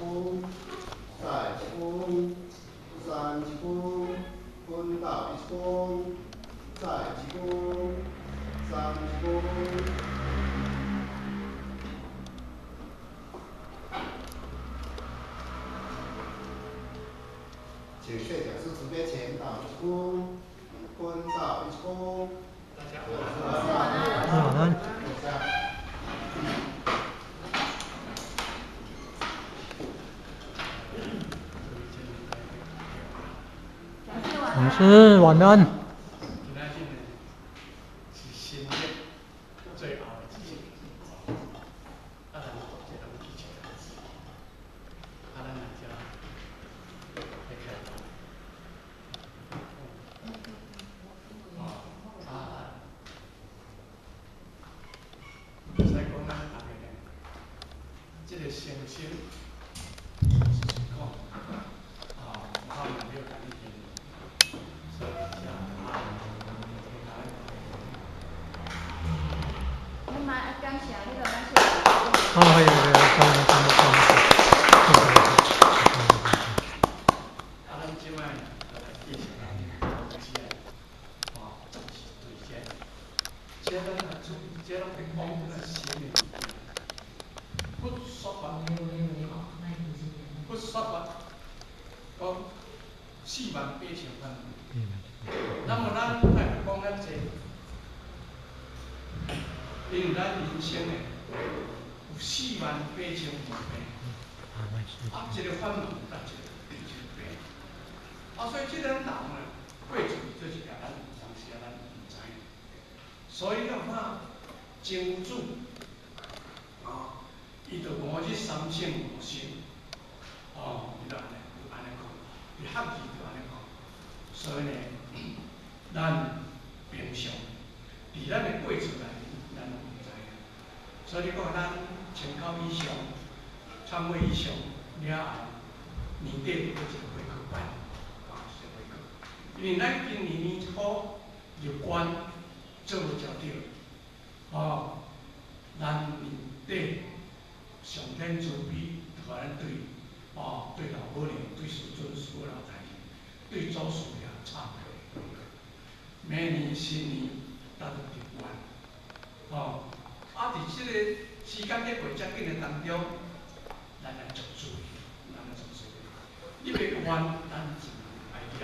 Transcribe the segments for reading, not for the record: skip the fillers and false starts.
分，再一分，三一分，分到一分，再一分，三一分。请设讲师识别前到一分，分到一分。大家晚安。老师晚安。今仔日呢是新月最后的一日，咱这个记起来，咱来遮来开动。使讲咱大家呢，这个诚心是讲靠人了解你听，所以你妈要讲啥？你就讲啥。咱即摆就来介绍咱主持人，主持对象。这咱来注意，这拢是讲这个心理，不说法，不说法，讲48000番。那么咱来讲咱这，因为咱人生呢有48000病，一个烦恼甲一个病，所以这个人呢，过去就是也咱有当时咱唔知，所以讲啥经主伊就讲这三性五性，伊就安尼讲，伊合字就安尼讲，所以呢，咱平常伫咱的过程内面，咱都唔知影，所以你讲咱10考以上、参会以上了后，年底就搁一个会考办，一个会考，因为咱今年年初入关做无照着，咱年底上天慈悲，互咱对对老母娘、对师尊所有代志，对祖师爷忏悔。明年新年咱就入关，伫即个时间在过遮紧的当中，咱来做注意，你袂关，咱自然爱了。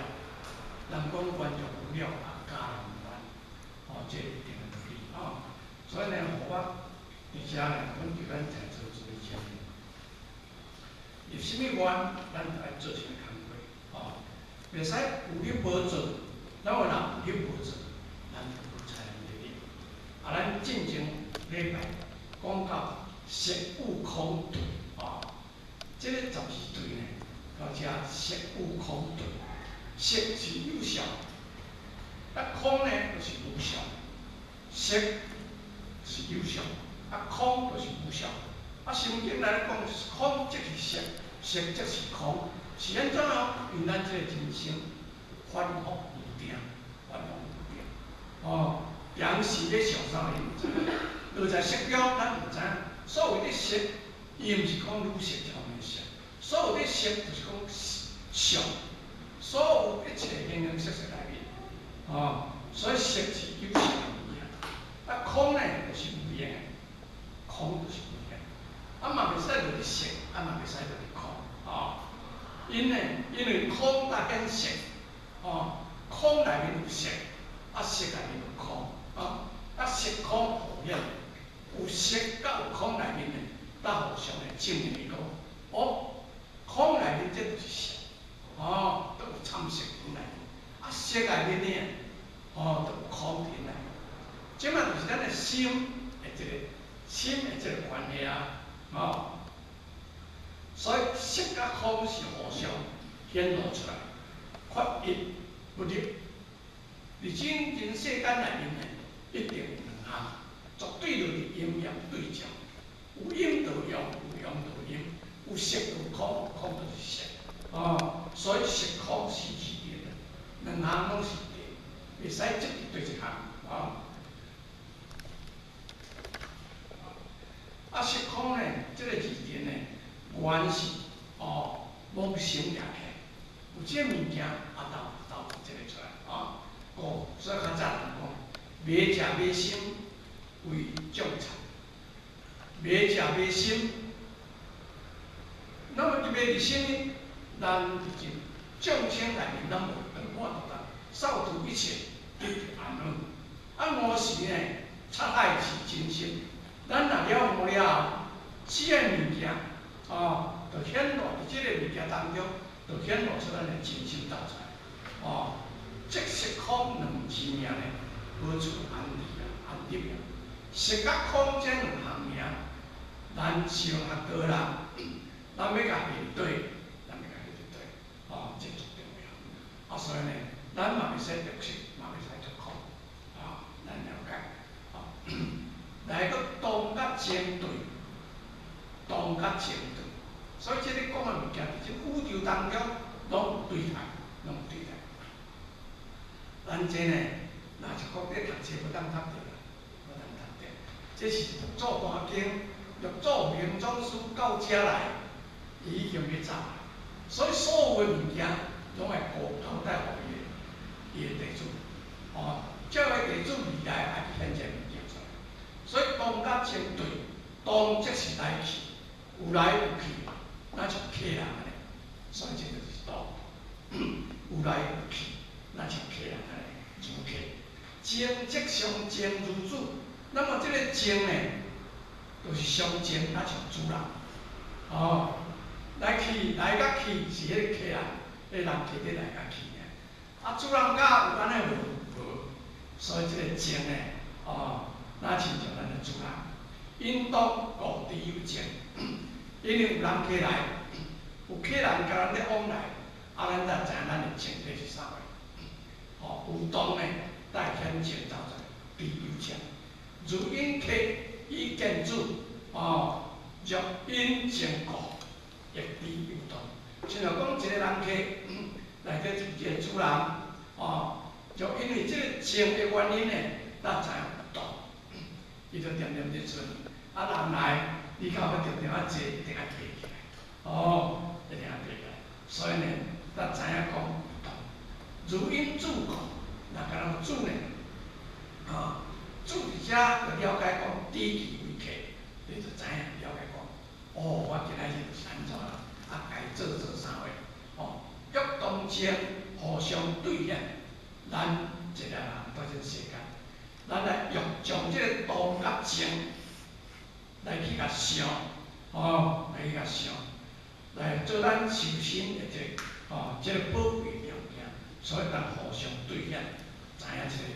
人讲关就有了，家人关，这一定会注意。所以呢，互我伫遮呢，阮对咱在座诸位前面，有啥物愿，咱就爱做啥物工作，袂使有你无做，咱话人有你无做，咱就无才能立立。咱进前礼拜讲到实悟空对，这个12对呢，到遮实悟空对，实是有效，空呢就是无效，实是有效，空就是无效。圣经来讲，空即是实，实即是空，是安怎因咱这个人生反复无定，反复无定。平时咧上山伊毋知影，落在色标咱毋知影，所有的色，伊毋是讲女色就安尼色，所有的色就是讲相，所有一切形形色色内面，所以色是有色的物件，空呢就是无形的，空就是无形，嘛袂使落伫色，嘛袂使落伫空，因为空搭紧色，空内面有色，色内面有空，色空互现，有色甲有空内面呢，搭互相的证明讲，空内面这就是色，都有参色伫内面，色内面呢，都有空伫内面，即摆就是咱的心的这个关系啊，所以色甲空是互相显露出来，缺一不入。伫真人世间内面呢，一定有两项，绝对就是阴阳对照，有阴就阳，有阳就阴，有色就空，空就是色，所以色空是二定的，两项拢是对，袂使直直对一项，色空呢，这个二定呢，原是妄想掠起，有这物件斗这个出来啊。所以较早人讲，买食买心为众财，买食买心。那么就买伫什么？咱伫众生内面，咱无我独当扫除一切，一安乐。无时呢，杀害是真心。咱若了悟了后，这个物件就显露伫这个物件当中，就显露出咱的真心道出来。即色空两字命呢，无处安立安立啊。色甲空这两项命，咱上学道人，咱要甲面对，咱要甲面对，这最重要。所以呢，咱嘛袂使着色，嘛袂使着空，咱了解。来个动甲情对，动甲情对，所以这个讲的物件，伫这宇宙当中，拢对待，拢对待。咱这呢，若是国咧读册，要当读着啦，要当读着。这是做大经，要做明总师到遮来，伊已经要走啦。所以所有的物件，拢会交代互伊的地主。这位地主未来爱显这物件出来。所以动甲情对，动即是来去，有来有去，那像客人安尼。所以这就是动，有来有去，那像客人安尼。如客，情即相情如主。那么这个情呢，就是相情，那像主人。来甲去是迄个客人，迄人客咧来甲去呢。主人甲有安尼无？所以这个情呢，那亲像咱的主人。因当各地有情，因为有人客来，有客人甲咱咧往来，咱才知影咱的情底是啥货。有动呢，带显情走出来，必有情。如因客以见主，若因情故，亦必有动。像讲一个人客来个一个主人，就因为这个情的原因呢，咱知影有动，伊就点点伫出。人来，你到要点点坐，一定要爬起来，一定要爬起来。所以呢，咱知影讲有动。如因主故，若甲人主呢，主伫遮就了解讲，知其为客，你就知影了解讲，我今仔日是安怎啦，该做啥货，欲动情，互相对现，咱一个人在这世间，咱来将这个动甲情来去甲想，来去甲想，来做咱修行的这个宝贵条件，所以咱互相对现，知影这个。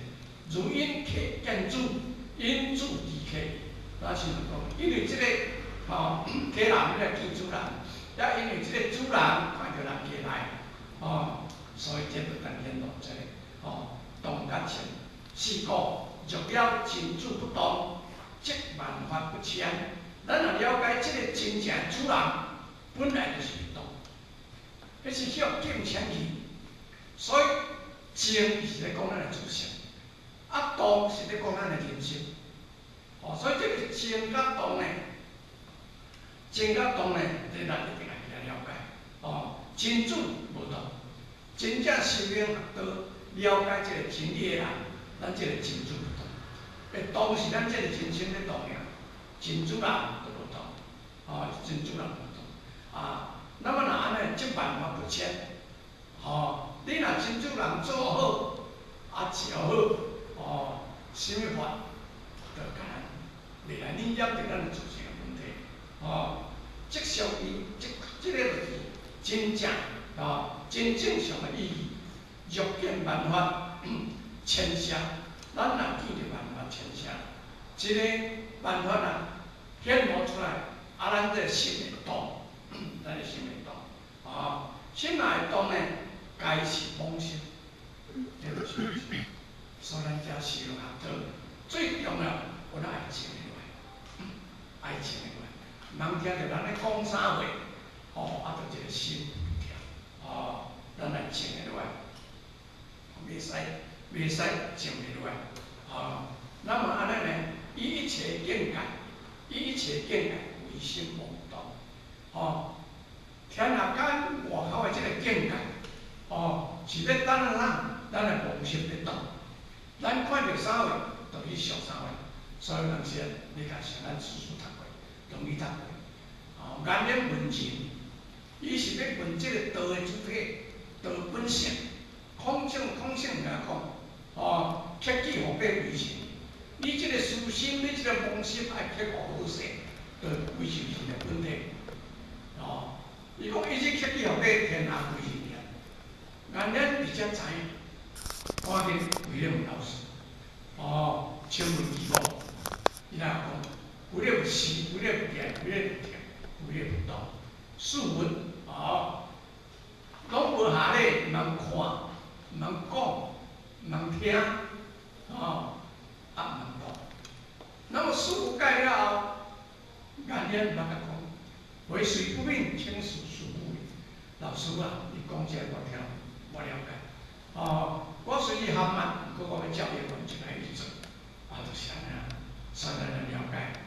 如因客见主，因主离客，那是讲，因为这个客人要来见主人，也因为这个主人看到人客来，所以这就当显露这个动甲情。是故若了情主不动，即万法不迁。咱若了解这个真正主人本来就是会动，迄是叫敬请去，所以情是咧讲咱的自性。动是咧讲咱的人性，所以这个情甲动呢，这咱一定要去了解。真主无动，真正修行学道了解这个真理的人，咱这个真主不动。动是咱这个真心咧动呀，真主人就无动，真主人无动。那么若安尼，即万法不迁。你若真主人做好，朝好，什么法就甲咱未来你染着咱的自性的问题，即属于这个就是真正真正上的意义。若见万法迁下，咱若见着万法迁下，这个万法啊显露出来，咱这心会动，咱的心会动，心若会动呢，该是妄心，这就是妄心。所以咱遮修学道最重要，有咱爱情的话，爱情的话，人听着咱咧讲啥话，就一个心跳，咱来静下来，袂使静下来，那么安尼呢？以一切境界为心妄动，天下间啥话，就去上啥话。所以有当时你看像咱书读过，中医读过，哦，眼眼文情，伊是要问这个道的主体，道本性，空性来讲，哦，克己复必为心。你这个私心，你这个妄心爱克服好势，就为心是个本体。哦，伊讲伊是克己复必，天下归心也。眼眼比较知影，赶紧回来问老师。哦，请问义母，伊来讲，为了有事，为了有见，为了有听，为了有道，事物哦，拢无下咧，毋通看，毋通讲，毋通听，哦，啊毋通讲。那么事物解了后，眼睛毋通甲讲，为水不明，请示师傅。老师啊，你讲这我听，我了解。哦，我虽然含慢，不过我要教育我就来去做。啊，就是安尼啊，所以咱了解，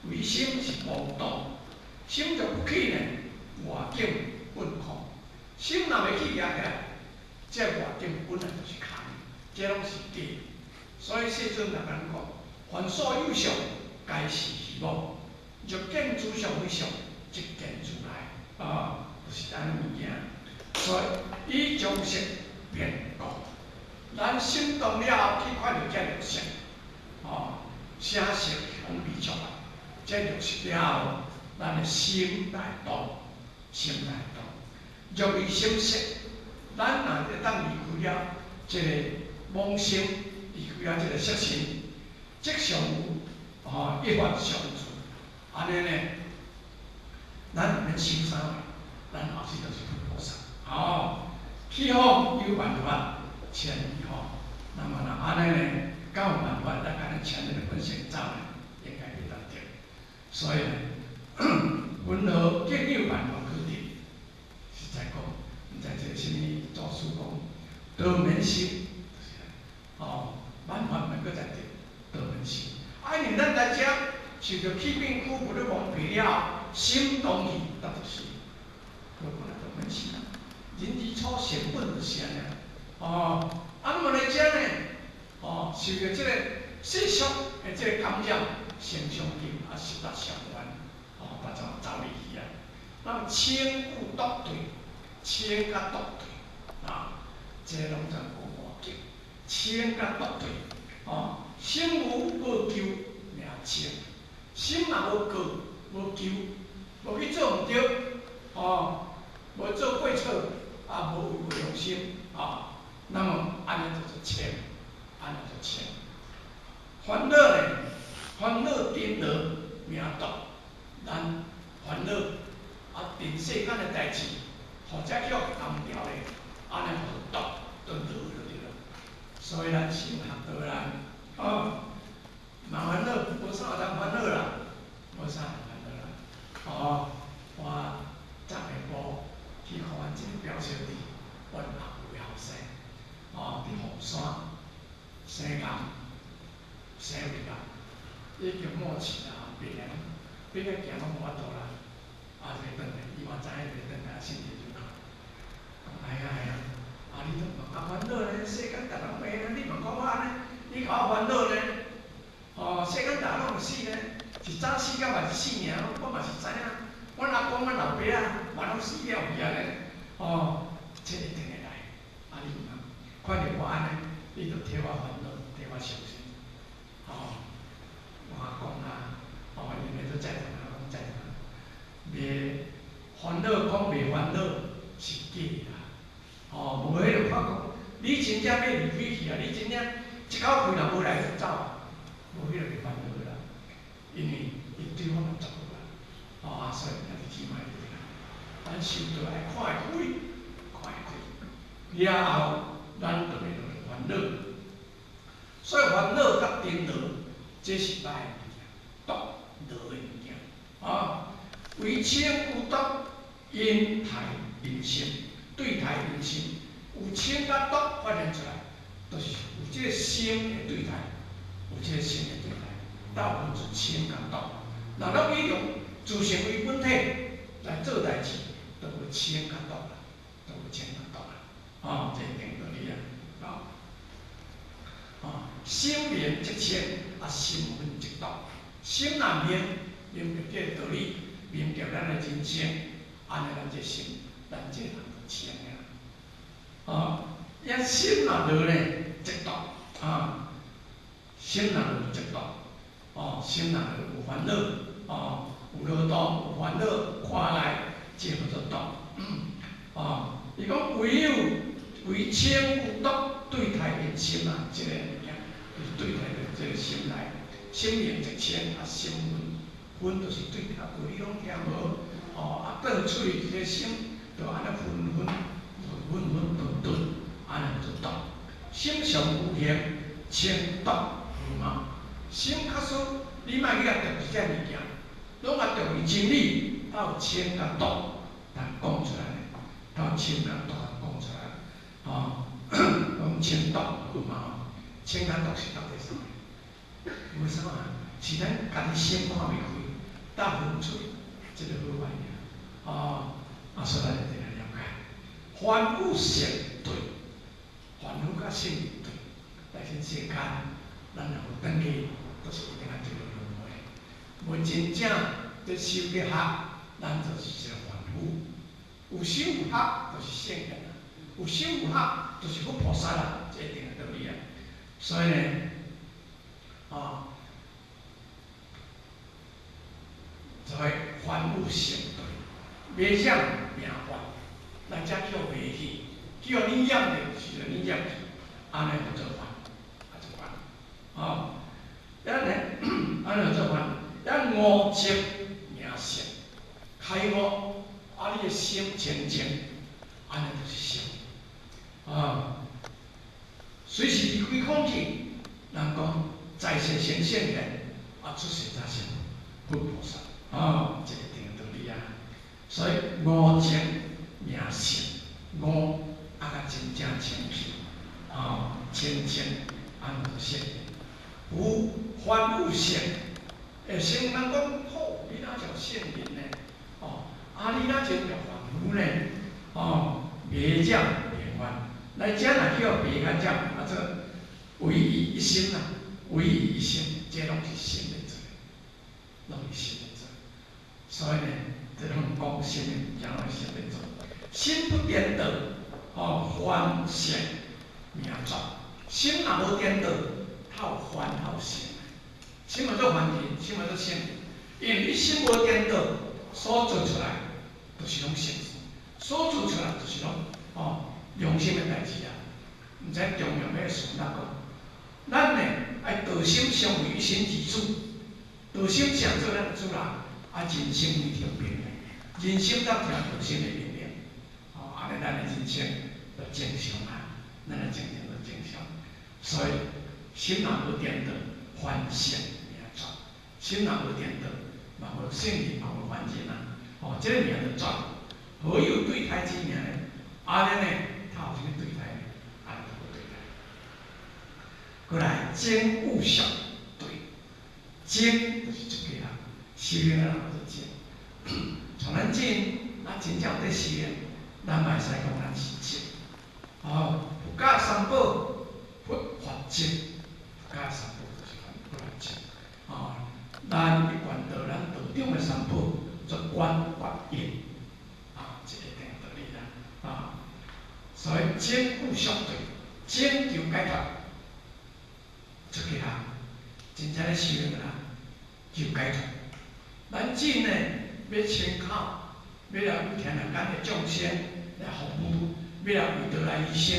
为心是无动，心就不起呢，外境本空，心若袂去压起来，这外境本来就是空，这拢是假。所以世尊来咱讲，凡所有相，皆是虚妄。若见诸相非相，即见如来。啊，就是安尼物件。所以以常识辩讲，咱心动了后去看到这六识，哦，声色香味触啊，这六识了后，咱的心来动，心来动。若为心识，咱若会当离开了这个妄心，离开了这个色心，即上有哦一法相处，安尼呢，咱毋免想啥物，咱后世就是菩萨。哦，去好有办法，千里好。那么呢，安尼呢，敢有办法，咱甲咱前面的本性走呢，应该会当得。所以呢，文何更有办法可得？是在讲，在这个什么祖师讲，道门心，哦，万法能够在得道门心。啊，因咱来讲，受到气病苦，不咧忘病了，心动去，那就是我讲的道门心。人之初，性本就是安尼。哦，啊，那么来讲呢，哦，受到这个世俗的这个感染，心上紧，啊，受到伤害，哦，把走离去啊。那么千古独对，千甲独对，啊，这拢在无外境，千甲独对，哦，心无无求，名千；心若无过无求，无去做毋对，哦，无做过错，啊，无有用心，啊。那么安尼就是千，安尼就千。烦恼呢？烦恼颠倒名毒，咱烦恼啊，定世间的代志，或者叫同调的，安尼就毒就落就对了。所以咱修学道人，哦，嘛烦恼，无啥通烦恼啦，无啥通烦恼啦。哦，我昨下晡去互阮一个表小弟，阮阿舅的后生。哦，伫凤山生工，生未到，已经末期啦，病人比较行拢无法度啦，啊，袂转来，伊嘛知影袂转来，身体就好。哎呀哎呀，啊，你都嘛烦恼呢？世间逐人病啊，你嘛讲我安尼，你甲我烦恼呢？哦，世间逐人拢会死呢，一早死甲嘛是死尔，我嘛是知影。阮阿公、阮老爸啊，嘛拢死了去啊咧。哦，这一定会来，啊，你毋通。看着我安尼，你就替我烦恼，替我伤心。哦，我讲啊，哦，因为都在场啊，拢在场。袂烦恼讲袂烦恼是假啦。哦，无迄个法讲，你真正要离开去啊，你真正一口气若无来就走啊，无迄个袂烦恼啦。因为伊对我嘛足好啊。哦，所以咱就起码对啦。咱修道爱看会开，看会开，了后。咱就袂落烦恼，所以烦恼甲颠倒，这是歹的物件，毒落的物件。啊，为清有毒，因台因心，对台因心，有清甲毒发现出来，就是有这个心的对台，有这个心的对台，大部分是清甲毒。若咱以用自性为本体来做代志，就无清甲毒啦，就无清甲毒啦。啊，这定道理啊，啊，啊。心明则清，心分则动。心若明，明白这个道理，明白咱的人生，安尼咱这心，咱这人就清了。因心若落呢，则动心若落则动心若落有烦恼有劳动有烦恼，看来这叫做动伊讲唯清有毒，对待人心这个物件，就是对待这个心来。心明则清心分就是对待道理拢听无倒出去这个心，就安尼分顿，安尼就动。心上有形，清毒有嘛？心较疏，你莫去甲着一件物件，拢甲着伊真理，它有清甲毒，通讲出来，它有清甲毒通讲出来讲清毒有嘛？清甲毒是到底啥？为什么？是咱家己心看袂开，答分出，这个好玩意所以咱一定要了解。凡有成对，凡有甲成对，但是世间咱若有登记，都是一定要对到轮回。无真正在修嘅学，咱就是一个凡夫。有修有学，就是圣人有修有学，就是佛菩萨这一定的道理所以呢，就会凡有成对，袂染名幻，咱才叫袂去，叫你染着是着你染去，安尼就做凡，做凡咱呢，安尼做凡，咱悟净名善，开悟你的心清净，安尼就是善随时离开空气，人讲在世成圣人，出世才成佛菩萨这一定道理所以悟净名善，悟甲真正清气清净，安尼就圣人。有凡有圣，圣人讲好，你哪叫圣人呢？你哪就叫凡夫呢？袂染袂犯。来这若叫别个讲这唯一一心唯一一心，这拢是心的做，拢是心的做。所以呢，这拢讲心的物件拢是心的做。心不颠倒，凡圣名绝。心若无颠倒，它有烦恼性。心嘛做凡人，心嘛做圣人，因为你心无颠倒，所做出来就是拢圣事，所做出来就是拢良心的代志毋知中央要顺哪讲？咱呢爱道心相为一心之主，道心想做咱的主人，人心为听命的，人心当听道心的命令，安尼咱的人生就正常咱的情形就正常。所以心若无颠倒，凡圣名绝；心若无颠倒，嘛无圣人，嘛无凡人这个名就绝。何有对待之名呢？安尼呢？他有啥物对待呢？安尼无对待。过来精悟相对，精就是出家人，修行的人做精。像咱精，真正有在修行，咱嘛会使讲咱是精。佛教三宝，佛法精，佛教三宝就是佛法精。咱一贯道，咱道中的三宝做观法印，这一定道理所以精悟相对，精求解脱，出家人真正咧修行的人求解脱。咱精呢要参考，要来为天人间的众生来服务，要来为得来医生，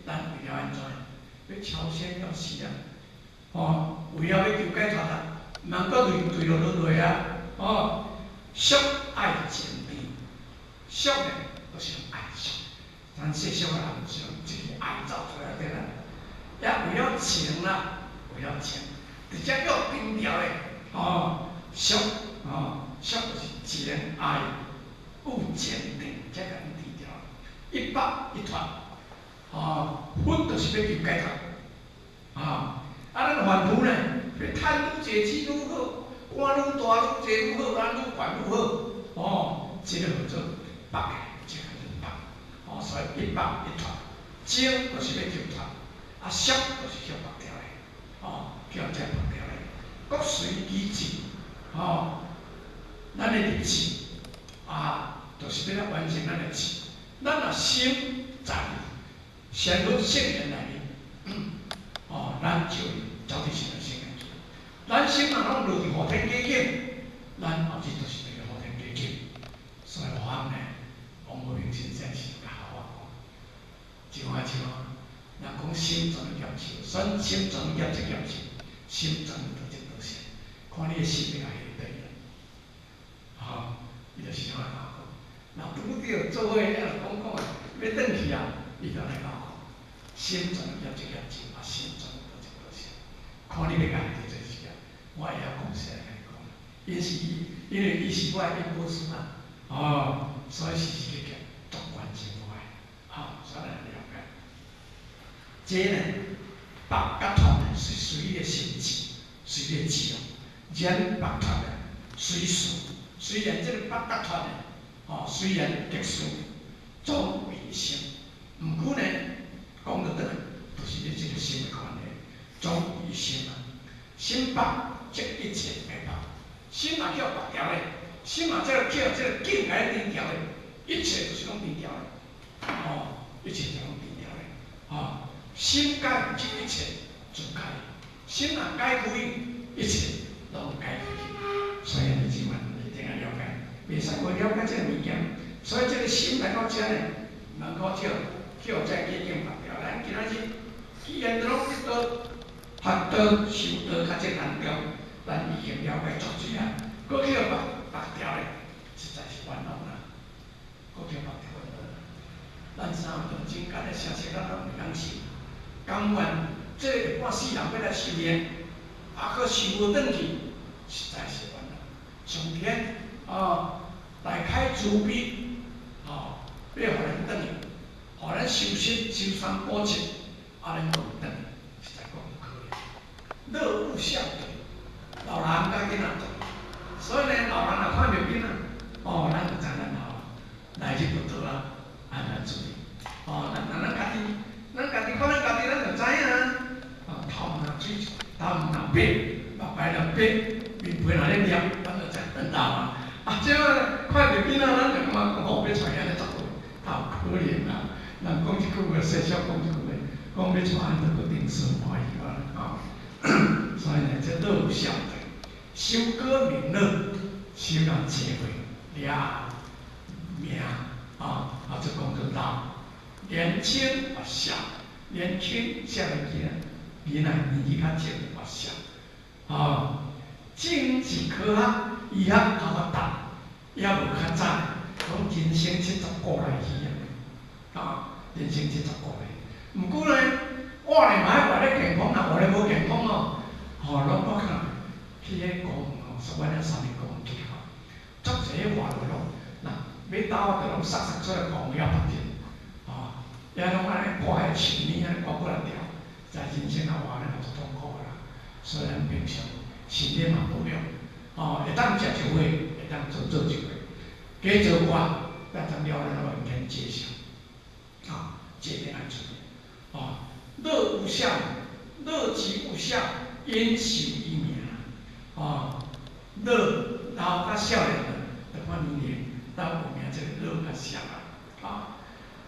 咱为了安怎？要超生要死为了要求解脱茫搁对落俗爱情义，俗呢就是用爱俗。咱世俗人是用这个爱造出来的也为了情为了情，直接叫定调的俗俗就是情爱有坚定，才甲因定调。一百一脱分就是要求解脱咱凡夫呢，要趁愈济钱愈好，官愈大愈济愈好，咱愈悬愈好这个叫做白的，这个叫白所以一百一脱，精就是要求脱俗就是叫白条的叫这白条的，各随其志，咱的立志就是要来完成咱的志。咱若心在先有圣言来临，咱就走伫神的圣言去。咱心若拢落伫后天加减，咱后日就是落后天加减。所以我呢，王无明先生是甲好我讲，就人讲心存业受，咱心存业即业受，心存道即道善，看你的心要下对啦。伊就是安尼讲。若拄着做伙讲要转去伊就来讲，心存业即业受，心存道即道善，看你要甲伊做啥，我会晓讲啥来甲你讲。因为伊是我的一波师所以时时刻刻独关心我所以来了解。这呢，北甲团呢是随伊的心志，随伊的志然北团呢随事，虽然这个北甲团呢，虽然结束，总为心。毋过呢，讲到倒来，就是你这个心的关系，总为心心北即一切会北。心若叫白条的，心若叫这个境界定调的，一切就是拢定调的。一切就拢定调的。心改即一切就改，心若改开，一切拢改开去。所以你即晚一定要了解，袂使无了解这个物件。所以这个心来到这呢，能够叫这结境白条。咱今仔日既然都拢得到学道、修道较这当中，咱已经了解足水搁叫白条的，实在是烦恼啦。搁叫白条的，咱三顿真干的城市，咱拢袂当受。甘愿这个半世人要来修炼，搁修无转去，实在是烦恼。上天来开慈悲，要互咱转去，互咱修身修三补七，咱讲转去，实在讲不可能。乐勿相对，老人甲囡仔对，所以呢，老人若看到囡仔，咱就知咱老来日不多安怎处理？咱家己看咱家己，咱就知影头毛水，头毛若白，目白若白，面皮若咧黏，咱就知咱老即看到囡仔，咱就感觉要带安尼作伙，可怜人讲一句话，细小讲一句话，讲要带安怎个定死欢喜所以呢，这乐相对，修歌名乐，修人智慧了命就讲做老，年轻发笑，年轻少年囡仔年纪较轻发笑，政治科学医学较发达，也无较早，讲人生70来去人生70来。毋过呢，活咧嘛要活咧健康，若活咧无健康拢我看去迄公园说我了3年公园去足侪活落拢，要斗就拢杀出来公园拍片，也拢安尼挂迄树面安尼挂过来条，在人生啊活咧嘛足痛苦啦。虽然平常身体嘛无良，会当食一回，会当做一回，加做活，咱当了咱就用天接受，这点爱注意。乐无相，乐极无相，因受伊名。乐老甲少年人，就看年龄，咱有名这个乐甲相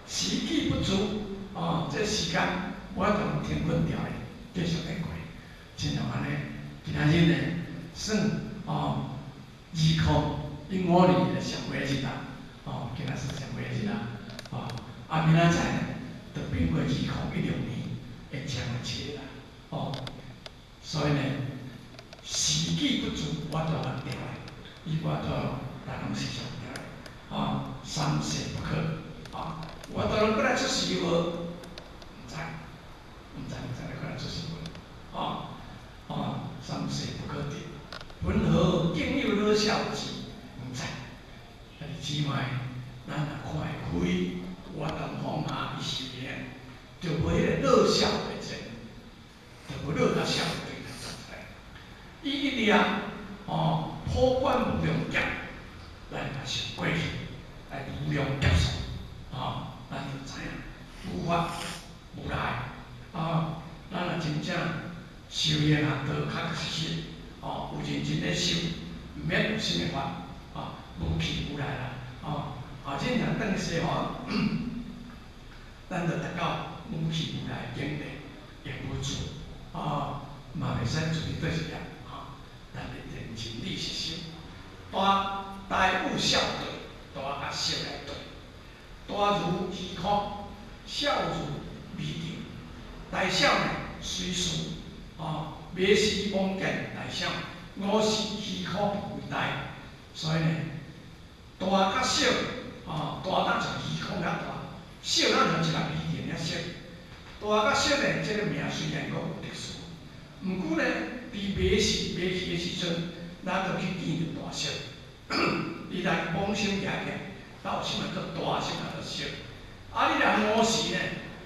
时机不足，这时间我同天分调的，继续来过。亲像安尼，今仔日呢，算2005年的上尾日今仔是上尾日明仔载呢，就变过2016年的正月啦。所以呢，时机不足，我都能调的，我都大拢是上调的。三世不可我都能过来出事无？唔知你过来出事无？三世不可得，云何竟有乐孝子？唔知，但是起码咱若看会开，我当放下伊修炼，就无迄个乐孝的者，就无乐甲孝的对出来。伊一定破关无量劫，咱若是过去，来无量劫数咱就知影无法无赖咱若真正修业啊，都较实实，哦，有认真咧修，毋免有啥物法，哦，无去无来啦，哦，这若等于说吼，咱着达到无去无来境地，也无住，哦，嘛袂使自己对一样，哦，咱得认真理实修，大悟孝对，大甲小来对，大如虚空，小如微尘，大小呢随事，哦，未是妄见大小，我是虚空为大，所以呢，大甲小，哦，大咱从虚空较大，小咱从一个微尘较小，大甲小呢，这个名虽然讲有特殊，毋过呢，伫未去的时阵，咱着去见着大小，你来妄想行行，到有啥物做大，啥物做小，你若无时呢，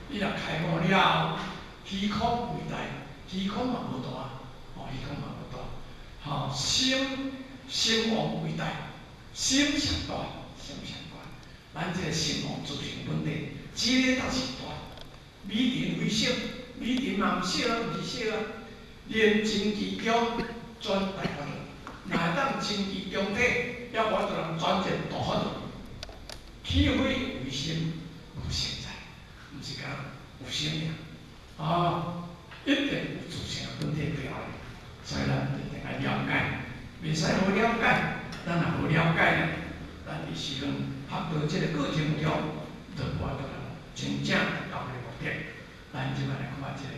你若开悟了后，虚空为大，虚空嘛无大，哦，虚空嘛无大，吼，心王为大，心上大，心上大，咱这个心王自性本体，这个倒是大，微尘为小，微尘嘛毋小啊，毋是小啊，连真其中转大法轮，若会当真其中体，要我着人转成大法轮，起非为心，无现在，毋是讲有生命，一定有自性本体对后，所以咱一定要了解，袂使无了解，咱若无了解呢，咱伫时阵学到这个过程中，就无法度真正达到个目的。咱即摆来看这个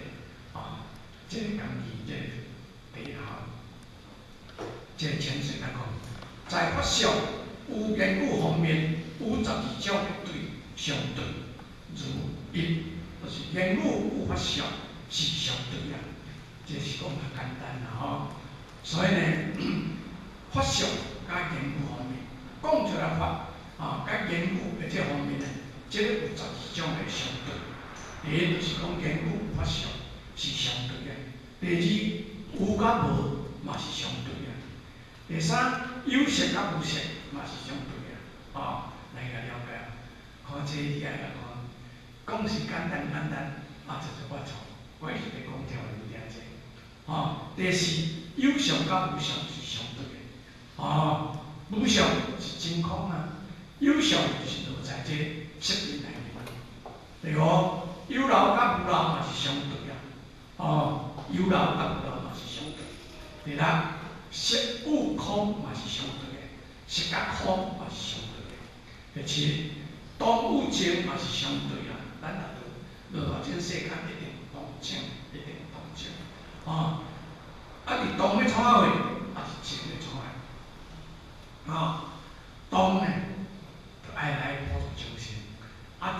这个讲义，这个第一项，这个浅水来讲，在法上有言语方面有12种的对相对，如一，就是言语有法上是相对啊，这是讲较简单啦吼。所以呢，法上甲言语方面，讲出来法甲言语的这方面呢，这个有12种的相对。第一就是讲言语法上是相对的，第二有甲无嘛是相对的，第三有色甲无色嘛是相对的，咱来了解，看这你爱来看，讲是简单，就是我错，我一直在讲条理了解，第四有相甲无相是相对的，无相是真空啊，有相就是落在这色里面。第五。有漏甲无漏嘛是相对啊，有漏甲无漏嘛是相对。第六，色有空嘛是相对的，色甲空嘛是相对的。第七，动有静嘛是相对啊，咱若落到这世间一定有动静，一定有动静。伫动的创啊会，是静的创啊。动呢，就爱来保持精神，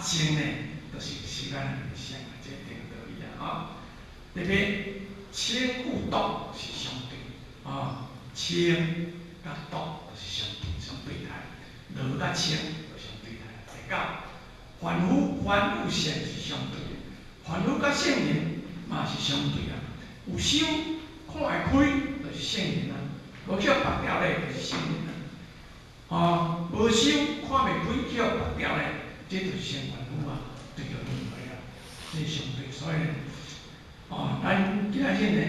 静呢。就是时间的影响啊，这定道理啊。特别清有毒是相对清甲毒就是相对态，热甲清就相对态。第九，凡有善是相对的，凡有甲圣人嘛是相对啊。有修看会开就是圣人啊，无叫白条咧就是圣人啊。无修看袂开叫白条咧，这就是先凡有啊。对着因为这相对，所以呢，咱今仔日呢，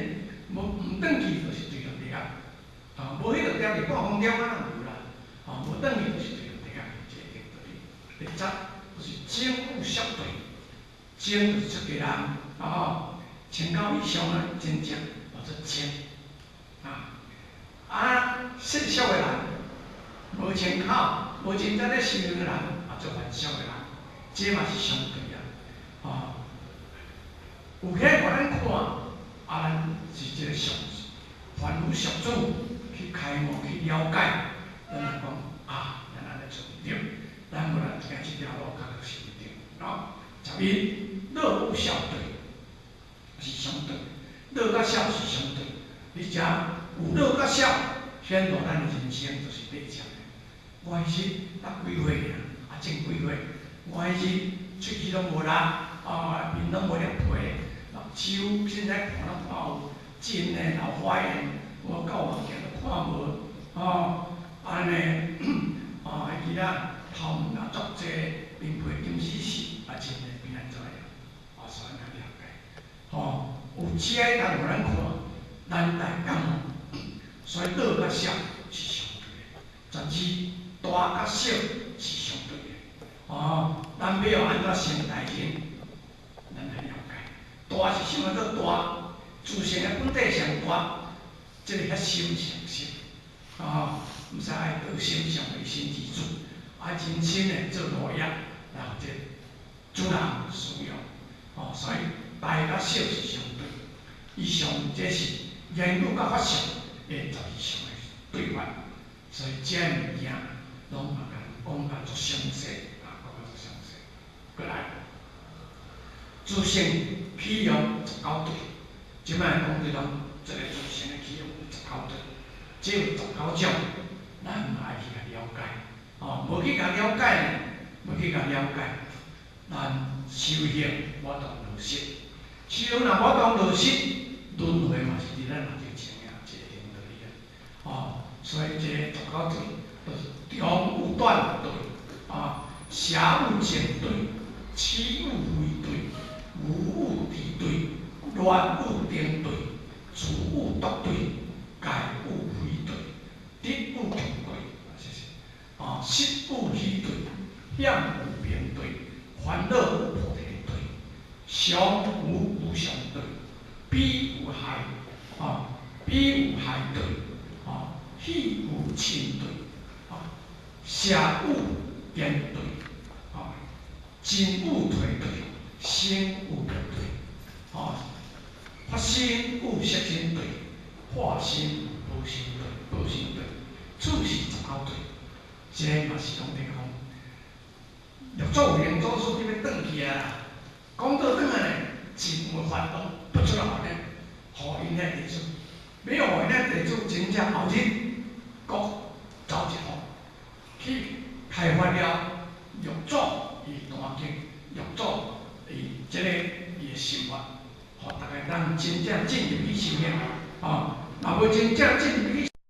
毋转去就是对着地啊，无迄个条是半空中啊有啦，无转去就是对着地啊，这个道理。第十就是正有相对，正就是出家人，清高以上啊，真正叫做正世俗的人，无清口，无真正咧修行的人，做凡俗的人。这嘛是相对啊，有起互咱看，咱是这个上凡夫俗子去开悟去了解，咱就讲咱安尼做唔对，咱无咱行这条路，确实是唔对。11乐有孝对是相对，乐甲孝是相对，而且有乐甲孝，显露咱的人生就是对正的。我迄时搭几岁种几岁。我迄时喙齿拢无力，面拢无了皮，手现在看拢看有真诶老花眼，我到目镜都看无，安尼，伊仔头毛也足济，面皮金丝丝，真诶变安怎样？所以咱了解，有车当互咱看。咱大感冒，所以老甲少是相对的，12大甲小是相对的。咱要安怎成大人，咱来了解。大是啥物做大？自身的本体上大，即个较心上实。毋使爱道心上为心之主，人心的做路业，然后这主人需要。所以大甲小是相对。以上这是言语甲法相的12项的对法，所以这物件拢嘛讲甲足详细，讲甲足详细。过来，自性起用19对，即摆讲对拢这个自性的起用有19对，只有19种，咱嘛爱去甲了解。无去甲了解呢，无去甲了解，咱修行无当落实，修行若无当落实，轮回嘛是伫咱目睭前呀，一个道理啊。所以这19对，就是长有短对，狭有浅对，起有微对，无有离对，乱有定对，自有独对，界有非对，得有共对，实有虚对，险有明对，烦恼有菩提对，常有无常对，比有害，比有害对，喜有亲对，邪有颠对，真有退对，生有灭对，发生有色身对，化身有无生对，无生对，处是19对，这嘛是讲在讲。六祖灵祖师你要转去啊，讲到转来呢，真有烦恼不出来呢，互因遐地主，要互因遐地主真正后日各走一步，去开发了六祖伊单经，六祖伊即个伊的想法，互大家咱真正进入去修行，若无真正进入去。